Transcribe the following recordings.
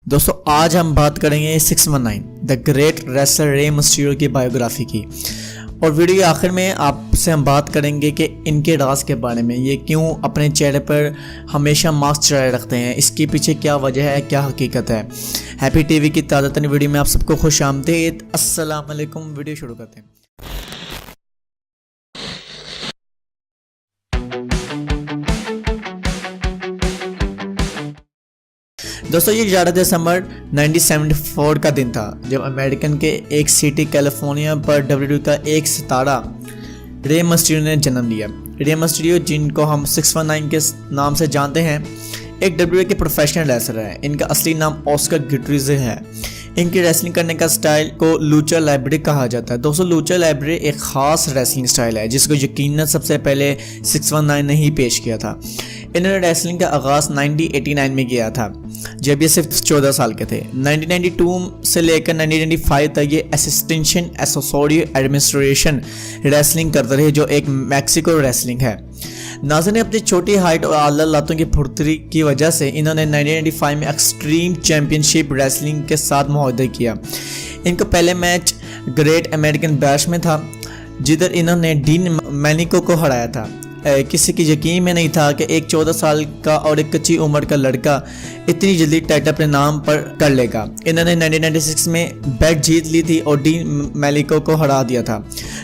दोस्तों आज हम बात करेंगे 619 the great wrestler Rey Mysterio की बायोग्राफी की। और वीडियो के आखिर में आपसे हम बात करेंगे कि इनके राज के बारे में, ये क्यों अपने चेहरे पर हमेशा मास्क चढ़ाए रखते हैं, इसके पीछे क्या वजह है, क्या हकीकत है। हैप्पी टीवी की ताज़ा तरीन वीडियो में आप सबको खुश आमदीद। अस्सलाम वालेकुम। वीडियो शुरू करते हैं। दोस्तों ये 11 दिसंबर 1974 का दिन था जब अमेरिकन के एक सिटी कैलिफोर्निया पर डब्ल्यूडब्ल्यूई का एक सितारा रे मिस्टीरियो ने जन्म लिया। रे मिस्टीरियो, जिनको हम 619 के नाम से जानते हैं, एक डब्ल्यूडब्ल्यूई के प्रोफेशनल रेसलर हैं। इनका असली नाम ऑस्कर गुटरेज़ है। इनकी रेसलिंग करने का स्टाइल को लूचा लाइब्रेरी कहा जाता है। दोस्तों लूचा लाइब्रेरी एक ख़ास रेसलिंग स्टाइल है जिसको यकीनन सबसे पहले 619 ने ही पेश किया था। इन्होंने रेसलिंग का आगाज़ 1989 में किया था जब ये सिर्फ 14 साल के थे। 1992 से लेकर 1995 तक ये असिस्टेंशन एसोसिएटेड एडमिनिस्ट्रेशन रेसलिंग करते रहे, जो एक मैक्सिको रेसलिंग है। नाज़रीन ने अपनी छोटी हाइट और आला लातों की फुर्ती की वजह से इन्होंने 1995 में एक्सट्रीम चैम्पियनशिप रेसलिंग के साथ मुआहदा किया। इनका पहले मैच ग्रेट अमेरिकन बैश में था जिधर इन्होंने डीन मैनिको को हराया था। किसी की यकीन में नहीं था कि एक 14 साल का और एक कच्ची उम्र का लड़का इतनी जल्दी टाइटल अपने नाम पर कर लेगा। इन्होंने 1996 में बेल्ट जीत ली थी और डीन मैनिको को हरा दिया था।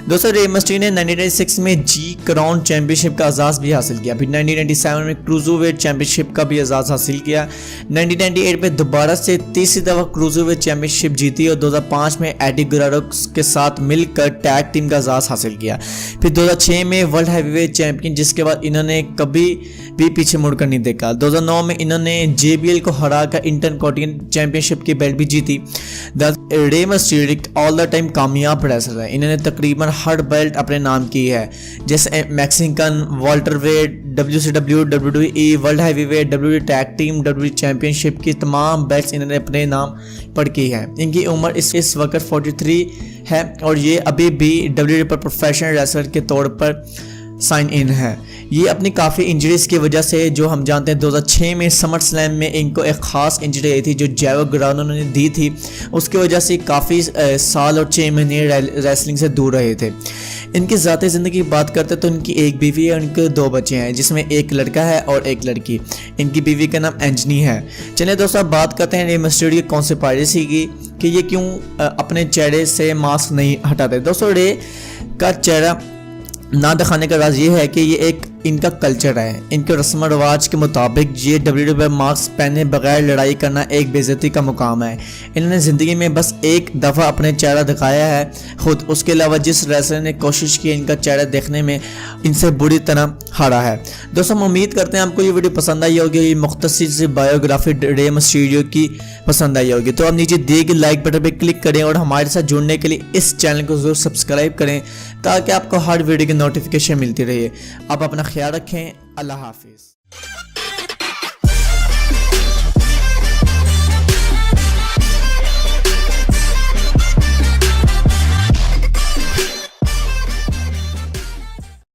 दोस्तों रे मिस्टीरियो ने 1996 में जी क्राउन चैंपियनशिप का एजाज़ भी हासिल किया। फिर 1997 में क्रूज़रवेट चैंपियनशिप का भी एजाज़ हासिल किया। 1998 में दोबारा से तीसरी दफ़ा क्रूज़रवेट चैंपियनशिप जीती और 2005 में एडी गुरारो के साथ मिलकर टैग टीम का एजाज़ हासिल किया। फिर 2006 में वर्ल्ड हैवीवेट चैंपियन, जिसके बाद इन्होंने कभी भी पीछे मुड़कर नहीं देखा। 2009 में इन्होंने JBL को हराकर इंटरकॉन्टिनेंटल चैंपियनशिप की बेल्ट भी जीती। Rey Mysterio all the time कामयाब रेसलर है। इन्होंने तकरीबन हर बेल्ट अपने नाम की है, जैसे Mexican, welterweight, WCW, WWE, world heavyweight, WWE tag team, WWE championship की तमाम बेल्ट्स इन्होंने अपने नाम पर की है। इनकी उम्र इस वक्त 43 है और ये अभी भी WWE पर प्रोफेशनल रेसलर के तौर पर साइन इन है। ये अपनी काफ़ी इंजरीज की वजह से, जो हम जानते हैं 2006 में समर स्लैम में इनको एक ख़ास इंजरी आई थी जो जैवो गुरानो ने दी थी, उसकी वजह से काफ़ी साल और 6 महीने रेसलिंग से दूर रहे थे। इनकी ज़ाती ज़िंदगी की बात करते तो इनकी एक बीवी है, उनके 2 बच्चे हैं जिसमें एक लड़का है और एक लड़की। इनकी बीवी का नाम एंजनी है। चलिए दोस्तों अब बात करते हैं रे मिस्टीरियो कौन से पॉलिसी की कि ये क्यों अपने चेहरे से मास्क नहीं हटाते। दोस्तों रे का चेहरा ना दिखाने का राज ये है कि ये एक इनका कल्चर है। इनके रस्म रवाज के मुताबिक ये WWE पर मास्क पहने बगैर लड़ाई करना एक बेइज्जती का मुकाम है। इन्होंने ज़िंदगी में बस एक दफ़ा अपने चेहरा दिखाया है खुद, उसके अलावा जिस रेसलर ने कोशिश की इनका चेहरा देखने में इनसे बुरी तरह हारा है। दोस्तों हम उम्मीद करते हैं आपको ये वीडियो पसंद आई होगी, ये मुख्तसर सी बायोग्राफी रे मिस्टीरियो की पसंद आई होगी। तो आप नीचे दिए गए लाइक बटन पर क्लिक करें और हमारे साथ जुड़ने के लिए इस चैनल को ज़रूर सब्सक्राइब करें ताकि आपको हर वीडियो की नोटिफिकेशन मिलती रहे। आप अपना ख्याल रखें। अल्लाह हाफिज़।